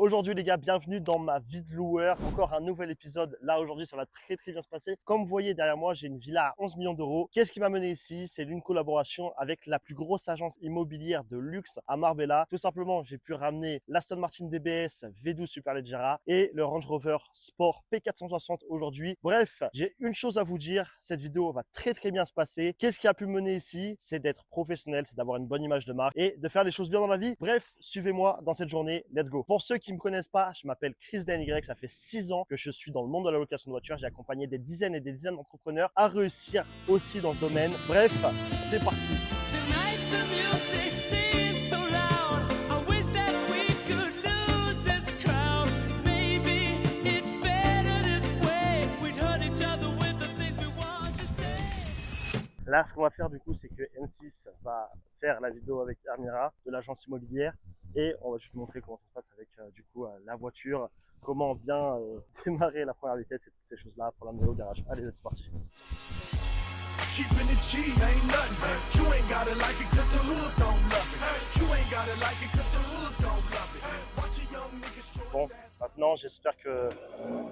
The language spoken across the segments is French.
Aujourd'hui les gars, bienvenue dans ma vie de loueur. Encore un nouvel épisode. Là aujourd'hui ça va très bien se passer. Comme vous voyez derrière moi, j'ai une villa à 11 millions d'euros. Qu'est-ce qui m'a mené ici? C'est une collaboration avec la plus grosse agence immobilière de luxe à Marbella. Tout simplement, j'ai pu ramener l'Aston Martin DBS V12 Superleggera et le Range Rover Sport P460 aujourd'hui. Bref, j'ai une chose à vous dire, cette vidéo va très bien se passer. Qu'est-ce qui a pu me mener ici? C'est d'être professionnel, c'est d'avoir une bonne image de marque et de faire les choses bien dans la vie. Bref, suivez-moi dans cette journée, let's go. Pour ceux qui ne me connaissent pas, je m'appelle Chris DNY, ça fait 6 ans que je suis dans le monde de la location de voitures. J'ai accompagné des dizaines et des dizaines d'entrepreneurs à réussir aussi dans ce domaine. Bref, c'est parti. Tonight the music seems so loud. I wish that we could lose this crowd. Maybe it's better this way. We'd hurt each other with the things we want to say. Là, ce qu'on va faire du coup, c'est que M6 va faire la vidéo avec Amira de l'agence immobilière et on va juste montrer comment ça se passe avec la voiture, comment bien démarrer la première vitesse et toutes ces choses-là pour l'amener au garage. Allez, c'est parti. Keeping it G ain't nothing. You ain't gotta like it cause the hood don't love it. You ain't gotta like it cause the hood don't love it. Watch a young nigga show Bon, maintenant j'espère que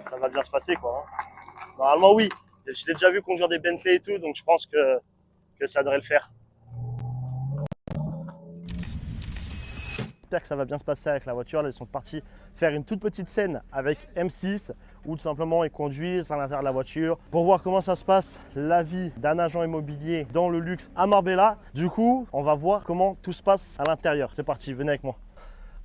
ça va bien se passer quoi. Normalement oui, je l'ai déjà vu conduire des Bentley et tout, donc je pense que ça devrait le faire. J'espère que ça va bien se passer avec la voiture. Là, ils sont partis faire une toute petite scène avec M6 où tout simplement ils conduisent à l'intérieur de la voiture pour voir comment ça se passe la vie d'un agent immobilier dans le luxe à Marbella. Du coup, on va voir comment tout se passe à l'intérieur. C'est parti, venez avec moi.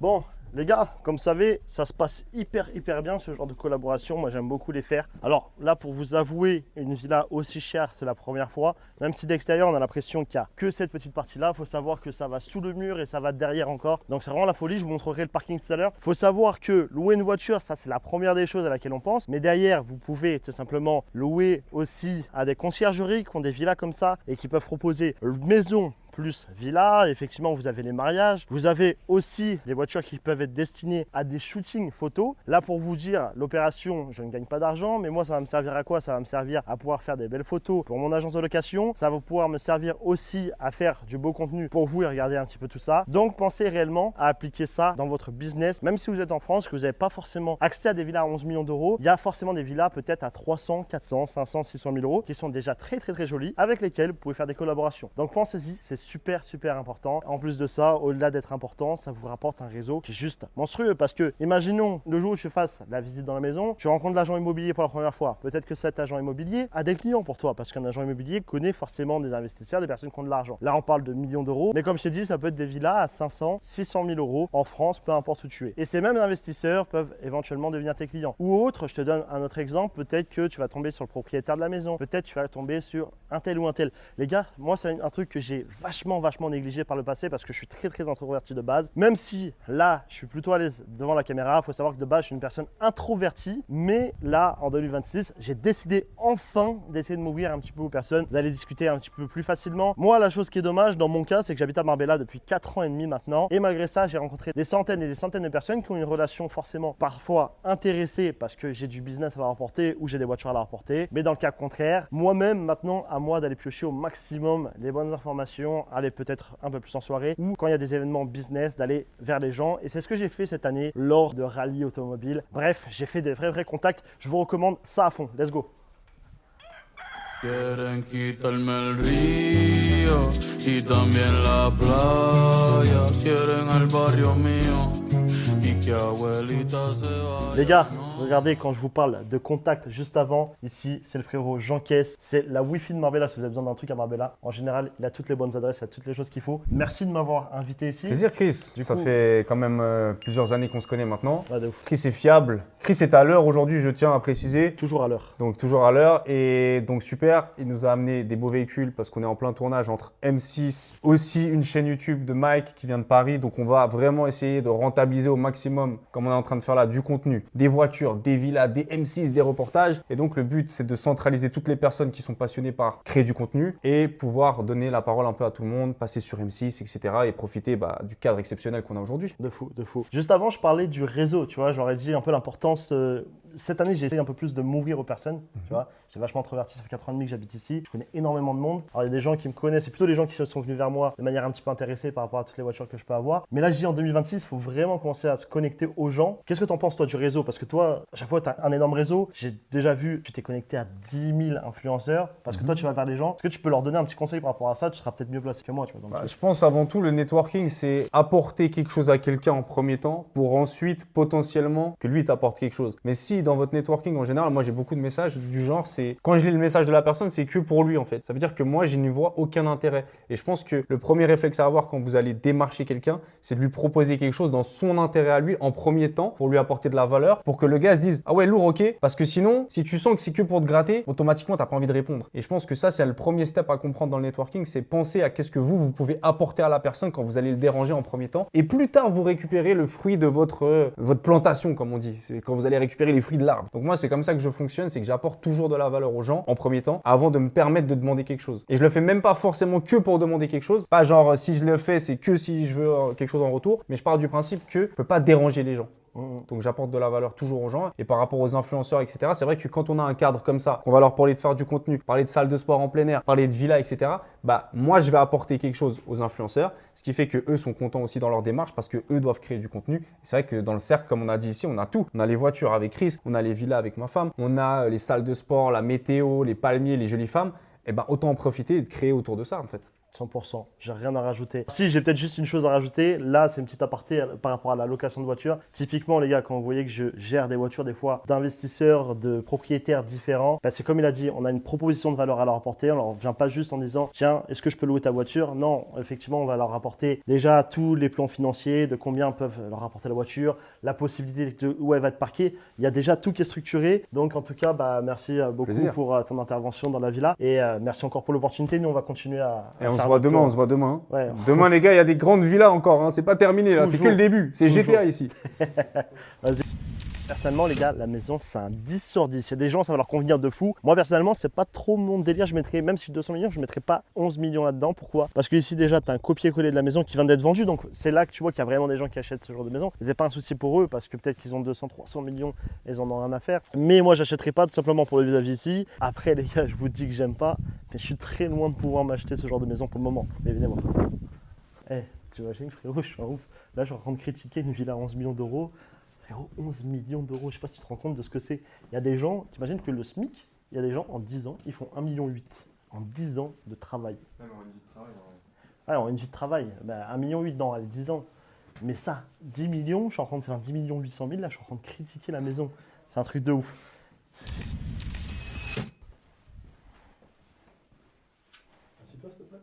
Bon, les gars, comme vous savez, ça se passe hyper bien ce genre de collaboration. Moi, j'aime beaucoup les faire. Alors là, pour vous avouer, une villa aussi chère, c'est la première fois. Même si d'extérieur, on a l'impression qu'il n'y a que cette petite partie-là. Il faut savoir que ça va sous le mur et ça va derrière encore. Donc, c'est vraiment la folie. Je vous montrerai le parking tout à l'heure. Il faut savoir que louer une voiture, ça, c'est la première des choses à laquelle on pense. Mais derrière, vous pouvez tout simplement louer aussi à des conciergeries qui ont des villas comme ça et qui peuvent proposer maison plus villa. Effectivement, vous avez les mariages. Vous avez aussi des voitures qui peuvent être destinées à des shootings photos. Là, pour vous dire, l'opération, je ne gagne pas d'argent, mais moi, ça va me servir à quoi? Ça va me servir à pouvoir faire des belles photos pour mon agence de location. Ça va pouvoir me servir aussi à faire du beau contenu pour vous et regarder un petit peu tout ça. Donc, pensez réellement à appliquer ça dans votre business. Même si vous êtes en France, que vous n'avez pas forcément accès à des villas à 11 millions d'euros, il y a forcément des villas peut-être à 300, 400, 500, 600 000 euros qui sont déjà très jolies avec lesquelles vous pouvez faire des collaborations. Donc, pensez-y, c'est super important. En plus de ça, au-delà d'être important, ça vous rapporte un réseau qui est juste monstrueux parce que imaginons le jour où je fasse la visite dans la maison, tu rencontres l'agent immobilier pour la première fois. Peut-être que cet agent immobilier a des clients pour toi parce qu'un agent immobilier connaît forcément des investisseurs, des personnes qui ont de l'argent. Là, on parle de millions d'euros, mais comme je t'ai dit, ça peut être des villas à 500, 600 000 euros en France, peu importe où tu es. Et ces mêmes investisseurs peuvent éventuellement devenir tes clients. Ou autre, je te donne un autre exemple, peut-être que tu vas tomber sur le propriétaire de la maison, peut-être tu vas tomber sur un tel ou un tel. Les gars, moi, c'est un truc que j'ai vachement négligé par le passé parce que je suis très introverti de base. Même si là, je suis plutôt à l'aise devant la caméra, il faut savoir que de base, je suis une personne introvertie. Mais là, en 2026, j'ai décidé enfin d'essayer de m'ouvrir un petit peu aux personnes, d'aller discuter un petit peu plus facilement. Moi, la chose qui est dommage dans mon cas, c'est que j'habite à Marbella depuis 4 ans et demi maintenant. Et malgré ça, j'ai rencontré des centaines et des centaines de personnes qui ont une relation forcément parfois intéressée parce que j'ai du business à leur apporter ou j'ai des voitures à leur apporter. Mais dans le cas contraire, moi-même, maintenant, à moi d'aller piocher au maximum les bonnes informations, aller peut-être un peu plus en soirée ou quand il y a des événements business d'aller vers les gens et c'est ce que j'ai fait cette année lors de rallye automobile. Bref, j'ai fait des vrais contacts. Je vous recommande ça à fond. Let's go. Quieren quitarme el río y también la playa. Quieren el barrio mío y que abuelita se vaya. Les gars, regardez quand je vous parle de contact juste avant, ici c'est le frérot Jean Caisse, c'est la Wi-Fi de Marbella si vous avez besoin d'un truc à Marbella. En général, il a toutes les bonnes adresses, il a toutes les choses qu'il faut. Merci de m'avoir invité ici. Plaisir Chris, Du ça coup- fait quand même plusieurs années qu'on se connaît maintenant. Ouais, de ouf. Chris est fiable, Chris est à l'heure aujourd'hui, je tiens à préciser. Toujours à l'heure. Donc toujours à l'heure et donc super, il nous a amené des beaux véhicules parce qu'on est en plein tournage entre M6, aussi une chaîne YouTube de Mike qui vient de Paris. Donc on va vraiment essayer de rentabiliser au maximum, comme on est en train de faire là, du contenu, des voitures, des villas, des M6, des reportages. Et donc le but c'est de centraliser toutes les personnes qui sont passionnées par créer du contenu et pouvoir donner la parole un peu à tout le monde, passer sur M6, etc. et profiter du cadre exceptionnel qu'on a aujourd'hui. De fou. Juste avant, je parlais du réseau, tu vois, je leur ai dit un peu l'importance cette année, j'ai essayé un peu plus de m'ouvrir aux personnes. Tu vois, j'ai vachement introverti, ça fait 4 ans et demi que j'habite ici. Je connais énormément de monde. Alors, il y a des gens qui me connaissent, c'est plutôt des gens qui sont venus vers moi de manière un petit peu intéressée par rapport à toutes les voitures que je peux avoir. Mais là, je dis en 2026, il faut vraiment commencer à se connecter aux gens. Qu'est-ce que tu en penses, toi, du réseau? Parce que toi, à chaque fois, tu as un énorme réseau. J'ai déjà vu, tu t'es connecté à 10 000 influenceurs parce que toi, tu vas vers les gens. Est-ce que tu peux leur donner un petit conseil par rapport à ça? Tu seras peut-être mieux placé que moi. Tu vois, dans le truc. Je pense avant tout, le networking, c'est apporter quelque chose à quelqu'un en premier temps pour ensuite potentiellement que lui t'apporte quelque chose. Mais si dans votre networking en général, moi j'ai beaucoup de messages du genre, c'est quand je lis le message de la personne, c'est que pour lui en fait. Ça veut dire que moi, je n'y vois aucun intérêt. Et je pense que le premier réflexe à avoir quand vous allez démarcher quelqu'un, c'est de lui proposer quelque chose dans son intérêt à lui en premier temps pour lui apporter de la valeur, pour que le gars se dise ah ouais lourd ok. Parce que sinon, si tu sens que c'est que pour te gratter, automatiquement t'as pas envie de répondre. Et je pense que ça c'est le premier step à comprendre dans le networking, c'est penser à qu'est-ce que vous pouvez apporter à la personne quand vous allez le déranger en premier temps. Et plus tard vous récupérez le fruit de votre plantation comme on dit. C'est quand vous allez récupérer les fruits de l'arbre. Donc moi c'est comme ça que je fonctionne, c'est que j'apporte toujours de la valeur aux gens en premier temps avant de me permettre de demander quelque chose. Et je le fais même pas forcément que pour demander quelque chose. Pas genre si je le fais c'est que si je veux quelque chose en retour. Mais je pars du principe que je peux pas déranger les gens. Donc j'apporte de la valeur toujours aux gens. Et par rapport aux influenceurs, etc., c'est vrai que quand on a un cadre comme ça, qu'on va leur parler de faire du contenu, parler de salles de sport en plein air, parler de villas, etc., bah moi je vais apporter quelque chose aux influenceurs, ce qui fait que eux sont contents aussi dans leur démarche parce que eux doivent créer du contenu. Et c'est vrai que dans le cercle, comme on a dit ici, on a tout. On a les voitures avec Chris, on a les villas avec ma femme, on a les salles de sport, la météo, les palmiers, les jolies femmes. Et ben autant en profiter et de créer autour de ça en fait. 100%, j'ai rien à rajouter. Si, j'ai peut-être juste une chose à rajouter. Là, c'est une petite aparté par rapport à la location de voitures. Typiquement, les gars, quand vous voyez que je gère des voitures, des fois, d'investisseurs, de propriétaires différents, bah, c'est comme il a dit, on a une proposition de valeur à leur apporter. On leur vient pas juste en disant, tiens, est-ce que je peux louer ta voiture? Non, effectivement, on va leur apporter déjà tous les plans financiers, de combien peuvent leur apporter la voiture, la possibilité de où elle va être parquée. Il y a déjà tout qui est structuré. Donc, en tout cas, bah, merci beaucoup Plaisir. pour ton intervention dans la villa. Et merci encore pour l'opportunité. Nous, on va continuer à Et on se faire voit notre demain, tour. on se voit demain. Ouais. Demain les gars, il y a des grandes villas encore, hein. C'est pas terminé là, c'est que Toujours. le début. C'est Toujours. GTA ici. Personnellement, les gars, la maison, c'est un 10 sur 10. Il y a des gens, ça va leur convenir de fou. Moi, personnellement, c'est pas trop mon délire. Je mettrais, même si 200 millions, je mettrais pas 11 millions là-dedans. Pourquoi? Parce que ici, déjà, tu as un copier-coller de la maison qui vient d'être vendue. Donc, c'est là que tu vois qu'il y a vraiment des gens qui achètent ce genre de maison. C'est pas un souci pour eux parce que peut-être qu'ils ont 200, 300 millions et ils en ont rien à faire. Mais moi, j'achèterais pas tout simplement pour le vis-à-vis ici. Après, les gars, je vous dis que j'aime pas. Mais je suis très loin de pouvoir m'acheter ce genre de maison pour le moment. Mais venez voir. Eh, tu imagines, frérot, je suis un ouf. Là, je suis en train de critiquer une villa à 11 millions d'euros. Frérot, 11 millions d'euros, je sais pas si tu te rends compte de ce que c'est. Il y a des gens, t'imagines que le SMIC, il y a des gens en 10 ans, ils font 1,8 million. En 10 ans de travail. Même en une vie de travail. Ouais, en une vie de travail. Ben, 1,8 million, non, allez, 10 ans. Mais ça, 10 millions, je suis en train de faire 10 800 000, là, je suis en train de critiquer la maison. C'est un truc de ouf. Assieds-toi, s'il te plaît.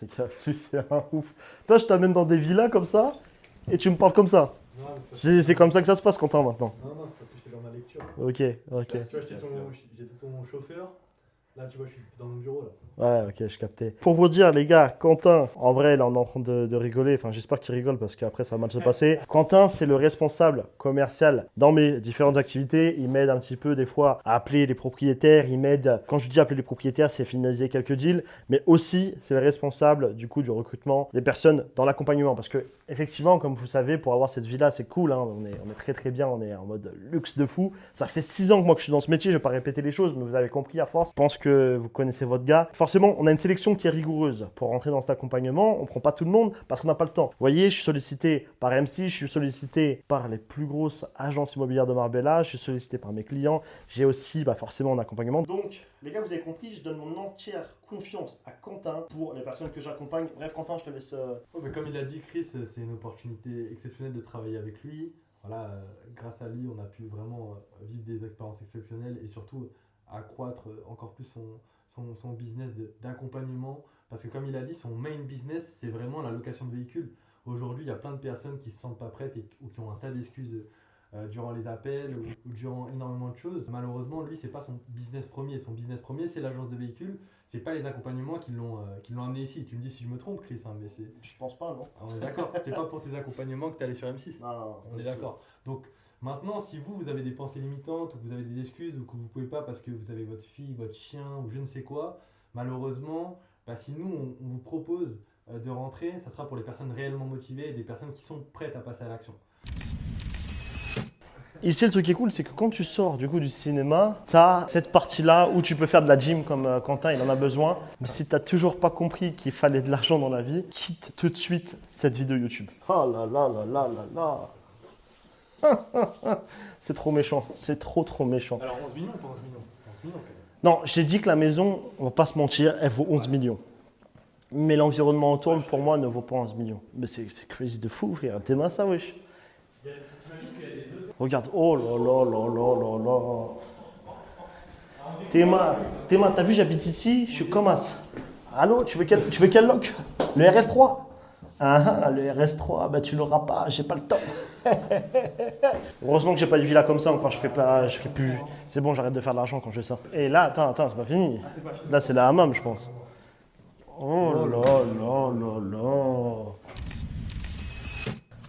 Les gars, c'est un ouf. Toi, je t'amène dans des villas comme ça, et tu me parles comme ça. Non, mais c'est C'est comme ça que ça se passe, Quentin, maintenant. non, c'est parce que j'étais dans ma lecture. Ok, ok. Tu vois, j'étais sur mon chauffeur. Là, tu vois, je suis dans mon bureau, là. Ouais, ok, je captais. Pour vous dire, les gars, Quentin, en vrai, là, on est en train de rigoler. Enfin, j'espère qu'il rigole parce qu'après, ça va mal se passer. Quentin, c'est le responsable commercial dans mes différentes activités. Il m'aide un petit peu, des fois, à appeler les propriétaires. Il m'aide, quand je dis appeler les propriétaires, c'est finaliser quelques deals. Mais aussi, c'est le responsable, du coup, du recrutement des personnes dans l'accompagnement. Parce que, effectivement, comme vous savez, pour avoir cette villa, c'est cool. Hein. On est très, très bien. On est en mode luxe de fou. Ça fait 6 ans que moi, que je suis dans ce métier. Je vais pas répéter les choses, mais vous avez compris à force. Je pense que vous connaissez votre gars. Forcément, on a une sélection qui est rigoureuse pour rentrer dans cet accompagnement. On ne prend pas tout le monde parce qu'on n'a pas le temps. Vous voyez, je suis sollicité par M6, je suis sollicité par les plus grosses agences immobilières de Marbella, je suis sollicité par mes clients. J'ai aussi forcément un accompagnement. Donc, les gars, vous avez compris, je donne mon entière confiance à Quentin pour les personnes que j'accompagne. Bref, Quentin, je te laisse. Ouais, mais comme il a dit, Chris, c'est une opportunité exceptionnelle de travailler avec lui. Voilà, grâce à lui, on a pu vraiment vivre des expériences exceptionnelles et surtout accroître encore plus son business d'accompagnement. Parce que comme il a dit, son main business, c'est vraiment la location de véhicules. Aujourd'hui, il y a plein de personnes qui ne se sentent pas prêtes ou qui ont un tas d'excuses durant les appels ou durant énormément de choses. Malheureusement, lui, c'est pas son business premier. Son business premier, c'est l'agence de véhicules. C'est pas les accompagnements qui l'ont amené ici. Tu me dis si je me trompe, Chris, hein, mais c'est... Je pense pas, non? Ah, on est d'accord. C'est pas pour tes accompagnements que tu es allé sur M6. Non, On est d'accord. Donc maintenant, si vous avez des pensées limitantes ou que vous avez des excuses ou que vous ne pouvez pas parce que vous avez votre fille, votre chien ou je ne sais quoi, malheureusement, si nous, on vous propose de rentrer, ça sera pour les personnes réellement motivées et des personnes qui sont prêtes à passer à l'action. Ici, le truc qui est cool, c'est que quand tu sors du coup du cinéma, tu as cette partie-là où tu peux faire de la gym comme Quentin, il en a besoin. Mais si tu n'as toujours pas compris qu'il fallait de l'argent dans la vie, quitte tout de suite cette vidéo YouTube. Oh là là là là là là. C'est trop méchant, c'est trop méchant. Alors 11 millions ou pas 11 millions 11 millions quand même. Non, j'ai dit que la maison, on va pas se mentir, elle vaut 11 millions. Mais l'environnement autour, pour moi, ne vaut pas 11 millions. Mais c'est crazy de fou, frère. T'es main ça, wesh. Regarde, oh là là là là là là. Théma, t'as vu, j'habite ici, je suis comme as. Allô, tu veux quel lock? Le RS3? Ah, le RS3, bah tu l'auras pas, j'ai pas le temps. Heureusement que j'ai pas une villa comme ça encore, je serais plus. C'est bon, j'arrête de faire de l'argent quand je fais ça. Et là, attends, c'est pas fini. Là, c'est la hammam, je pense. Oh là là là là.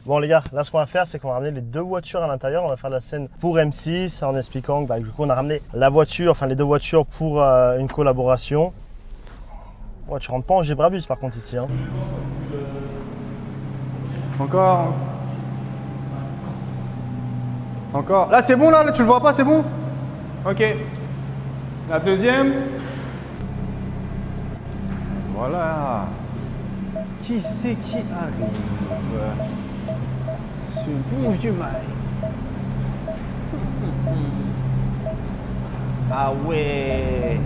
Bon les gars, là ce qu'on va faire, c'est qu'on va ramener les deux voitures à l'intérieur. On va faire la scène pour M6 en expliquant que du coup on a ramené la voiture, enfin les deux voitures pour une collaboration. Ouais, tu rentres pas en Gébrabus par contre ici. Hein. Encore. Encore. Là, c'est bon, là, tu le vois pas, c'est bon? Ok. La deuxième. Voilà. Qui c'est qui arrive? Ce bon vieux Mike. Ah ouais.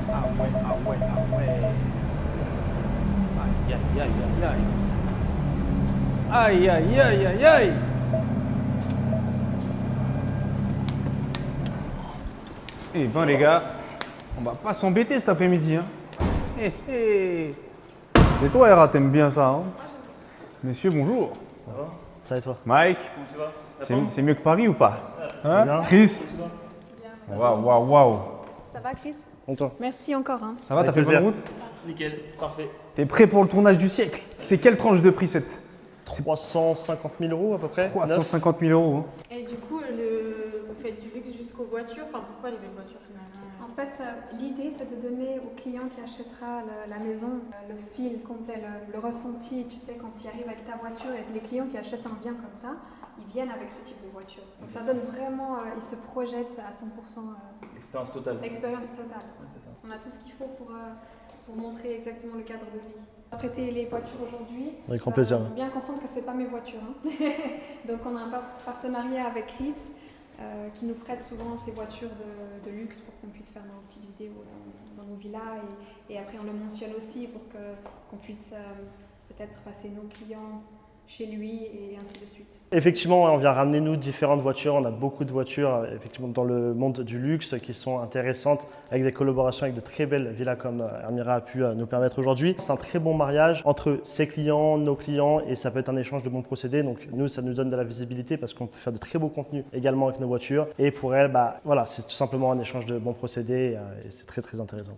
Ah ouais, ah ouais, ah ouais. Aïe, aïe, aïe, aïe, aïe. Aïe, aïe, aïe, aïe, aïe. Eh ben les gars, on va pas s'embêter cet après-midi. Hein. Eh, eh. C'est toi, Hera, t'aimes bien ça. Hein. Messieurs, bonjour. Ça et toi? Mike, c'est mieux que Paris ou pas? Hein? bien. Chris? Waouh, waouh, waouh. Ça va, Chris? Content. Merci encore. Hein. Ça va, t'as Avec fait bonne plaisir. route? Nickel, parfait. T'es prêt pour le tournage du siècle? C'est quelle tranche de prix cette? 350 000 € à peu près. 350 000 €. Hein. Et du coup, vous faites du luxe jusqu'aux voitures. Enfin, pourquoi les belles voitures finalement? En fait, l'idée, c'est de donner au client qui achètera la maison le feel complet, le ressenti. Tu sais, quand tu arrives avec ta voiture et les clients qui achètent un bien comme ça, ils viennent avec ce type de voiture. Donc ça donne vraiment, ils se projettent à 100% Expérience totale. l'expérience totale. Ouais, c'est ça. On a tout ce qu'il faut pour montrer exactement le cadre de vie. Prêter les voitures aujourd'hui. Avec grand plaisir. Faut bien comprendre que c'est pas mes voitures. Hein. Donc on a un partenariat avec Chris qui nous prête souvent ces voitures de luxe pour qu'on puisse faire nos petites vidéos dans nos villas et après on le mentionne aussi pour qu'on puisse peut-être passer nos clients chez lui et ainsi de suite. Effectivement, on vient ramener nous différentes voitures. On a beaucoup de voitures effectivement dans le monde du luxe qui sont intéressantes avec des collaborations avec de très belles villas comme Amira a pu nous permettre aujourd'hui. C'est un très bon mariage entre ses clients, nos clients et ça peut être un échange de bons procédés. Donc nous, ça nous donne de la visibilité parce qu'on peut faire de très beaux contenus également avec nos voitures. Et pour elle, voilà, c'est tout simplement un échange de bons procédés et c'est très intéressant.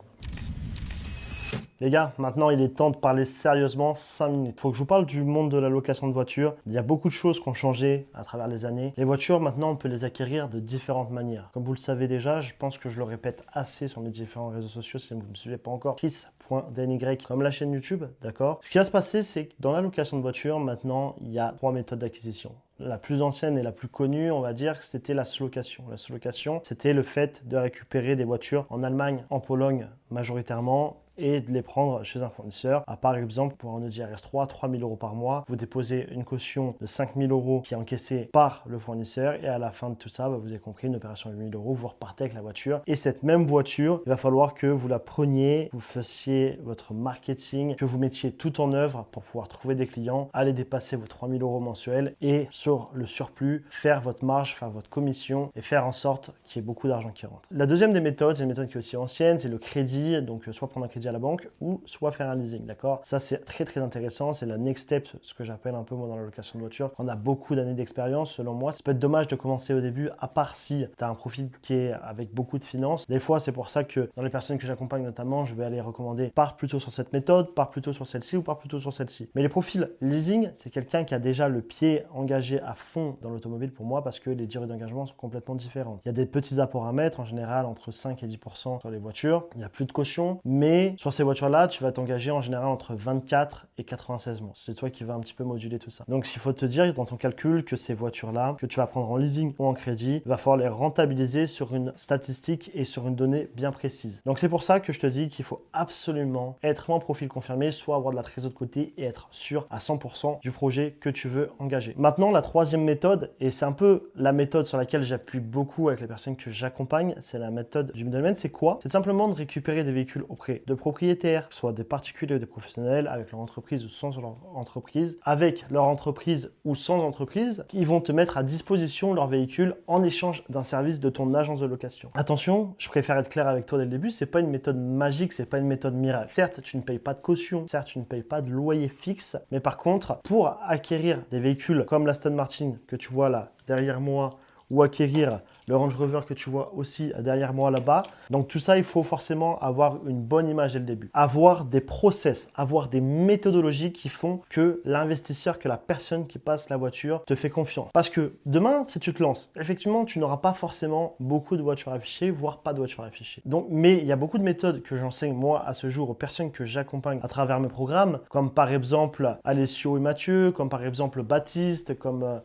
Les gars, maintenant il est temps de parler sérieusement 5 minutes. Il faut que je vous parle du monde de la location de voitures. Il y a beaucoup de choses qui ont changé à travers les années. Les voitures, maintenant, on peut les acquérir de différentes manières. Comme vous le savez déjà, je pense que je le répète assez sur mes différents réseaux sociaux si vous ne me suivez pas encore. Chris.dny, comme la chaîne YouTube, d'accord? Ce qui va se passer, c'est que dans la location de voitures, maintenant, il y a 3 méthodes d'acquisition. La plus ancienne et la plus connue, on va dire, c'était la sous-location. La sous-location, c'était le fait de récupérer des voitures en Allemagne, en Pologne majoritairement, et de les prendre chez un fournisseur. Par exemple, pour un Audi RS3, 3 000 € par mois, vous déposez une caution de 5 000 € qui est encaissée par le fournisseur et à la fin de tout ça, vous avez compris, une opération de 8 000 €, vous repartez avec la voiture. Et cette même voiture, il va falloir que vous la preniez, vous fassiez votre marketing, que vous mettiez tout en œuvre pour pouvoir trouver des clients, aller dépasser vos 3 000 € mensuels et sur le surplus, faire votre marge, faire votre commission et faire en sorte qu'il y ait beaucoup d'argent qui rentre. La deuxième des méthodes, c'est une méthode qui est aussi ancienne, c'est le crédit, donc soit prendre un crédit à la banque ou soit faire un leasing, d'accord? Ça c'est très intéressant, c'est la next step, ce que j'appelle un peu moi dans la location de voiture. Quand on a beaucoup d'années d'expérience, selon moi, ça peut être dommage de commencer au début, à part si tu as un profil qui est avec beaucoup de finances. Des fois c'est pour ça que dans les personnes que j'accompagne notamment, je vais aller recommander pars plutôt sur cette méthode, pars plutôt sur celle-ci ou pars plutôt sur celle-ci. Mais les profils leasing, c'est quelqu'un qui a déjà le pied engagé à fond dans l'automobile pour moi parce que les durées d'engagement sont complètement différentes. Il y a des petits apports à mettre, en général entre 5 et 10% sur les voitures. Il n'y a plus de caution, mais mais sur ces voitures-là, tu vas t'engager en général entre 24 et 96 mois. C'est toi qui vas un petit peu moduler tout ça. Donc, il faut te dire dans ton calcul que ces voitures-là, que tu vas prendre en leasing ou en crédit, il va falloir les rentabiliser sur une statistique et sur une donnée bien précise. Donc, c'est pour ça que je te dis qu'il faut absolument être en profil confirmé, soit avoir de la trésorerie de côté et être sûr à 100% du projet que tu veux engager. Maintenant, la troisième méthode, et c'est un peu la méthode sur laquelle j'appuie beaucoup avec les personnes que j'accompagne, c'est la méthode du middleman. C'est quoi? C'est simplement de récupérer des véhicules auprès de propriétaires, soit des particuliers ou des professionnels, avec leur entreprise ou sans leur entreprise, avec leur entreprise ou sans entreprise, ils vont te mettre à disposition leur véhicule en échange d'un service de ton agence de location. Attention, je préfère être clair avec toi dès le début, c'est pas une méthode magique, c'est pas une méthode miracle. Certes, tu ne payes pas de caution, certes, tu ne payes pas de loyer fixe, mais par contre, pour acquérir des véhicules comme l'Aston Martin que tu vois là derrière moi, ou acquérir le Range Rover que tu vois aussi derrière moi là-bas. Donc tout ça, il faut forcément avoir une bonne image dès le début. Avoir des process, avoir des méthodologies qui font que l'investisseur, que la personne qui passe la voiture te fait confiance. Parce que demain, si tu te lances, effectivement, tu n'auras pas forcément beaucoup de voitures affichées, voire pas de voitures affichées. Donc, mais il y a beaucoup de méthodes que j'enseigne moi à ce jour aux personnes que j'accompagne à travers mes programmes, comme par exemple Alessio et Mathieu, comme par exemple Baptiste, comme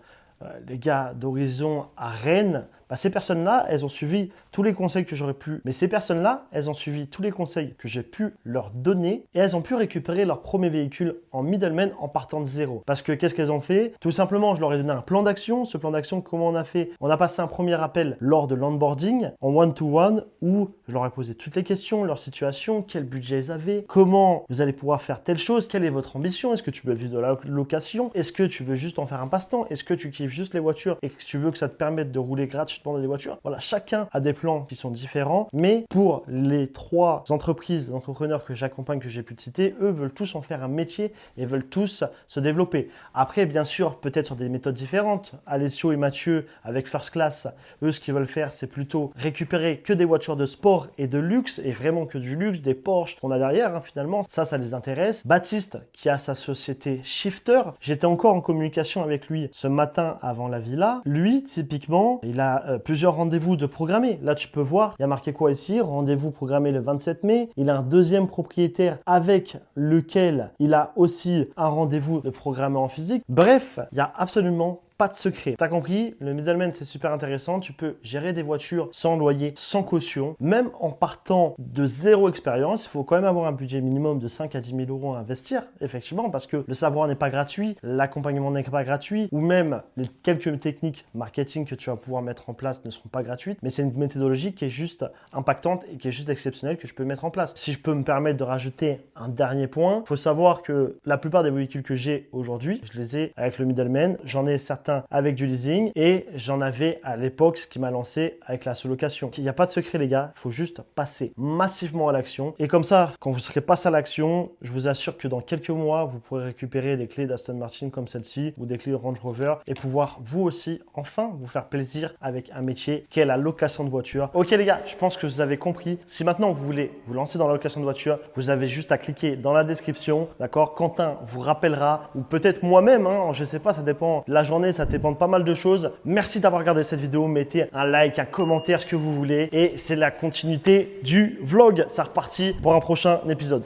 les gars d'Horizon à Rennes. Bah, ces personnes-là, elles ont suivi tous les conseils que j'aurais pu. Mais ces personnes-là, elles ont suivi tous les conseils que j'ai pu leur donner et elles ont pu récupérer leur premier véhicule en middleman en partant de zéro. Parce que qu'est-ce qu'elles ont fait? Tout simplement, je leur ai donné un plan d'action. Ce plan d'action, comment on a fait? On a passé un premier appel lors de l'onboarding en one-to-one où je leur ai posé toutes les questions, leur situation, quel budget ils avaient, comment vous allez pouvoir faire telle chose, quelle est votre ambition, est-ce que tu veux vivre de la location, est-ce que tu veux juste en faire un passe-temps, est-ce que tu kiffes juste les voitures et que tu veux que ça te permette de rouler gratuitement dans des voitures. Voilà, chacun a des plans qui sont différents, mais pour les trois entreprises, entrepreneurs que j'accompagne, que j'ai pu te citer, eux veulent tous en faire un métier et veulent tous se développer. Après, bien sûr, peut-être sur des méthodes différentes. Alessio et Mathieu avec First Class, eux, ce qu'ils veulent faire, c'est plutôt récupérer que des voitures de sport et de luxe, et vraiment que du luxe, des Porsche qu'on a derrière, hein, finalement. Ça les intéresse. Baptiste, qui a sa société Shifter, j'étais encore en communication avec lui ce matin avant la villa. Lui, typiquement, il a plusieurs rendez-vous de programmés. Là, tu peux voir, il y a marqué quoi ici? Rendez-vous programmé le 27 mai. Il a un deuxième propriétaire avec lequel il a aussi un rendez-vous de programmé en physique. Bref, il y a absolument pas de secret. T'as compris? Le middleman, c'est super intéressant. Tu peux gérer des voitures sans loyer, sans caution, même en partant de zéro expérience. Il faut quand même avoir un budget minimum de 5 à 10 000 euros à investir, effectivement, parce que le savoir n'est pas gratuit, l'accompagnement n'est pas gratuit, ou même les quelques techniques marketing que tu vas pouvoir mettre en place ne seront pas gratuites, mais c'est une méthodologie qui est juste impactante et qui est juste exceptionnelle que je peux mettre en place. Si je peux me permettre de rajouter un dernier point, il faut savoir que la plupart des véhicules que j'ai aujourd'hui, je les ai avec le middleman. J'en ai certains avec du leasing et j'en avais à l'époque ce qui m'a lancé avec la sous-location. Il n'y a pas de secret les gars, il faut juste passer massivement à l'action et comme ça, quand vous serez passé à l'action, je vous assure que dans quelques mois, vous pourrez récupérer des clés d'Aston Martin comme celle-ci ou des clés de Range Rover et pouvoir vous aussi enfin vous faire plaisir avec un métier qui est la location de voiture. Ok les gars, je pense que vous avez compris. Si maintenant vous voulez vous lancer dans la location de voiture, vous avez juste à cliquer dans la description, d'accord? Quentin vous rappellera ou peut-être moi-même, hein, je sais pas, ça dépend de la journée, ça dépend de pas mal de choses. Merci d'avoir regardé cette vidéo. Mettez un like, un commentaire, ce que vous voulez. Et c'est la continuité du vlog. C'est reparti pour un prochain épisode.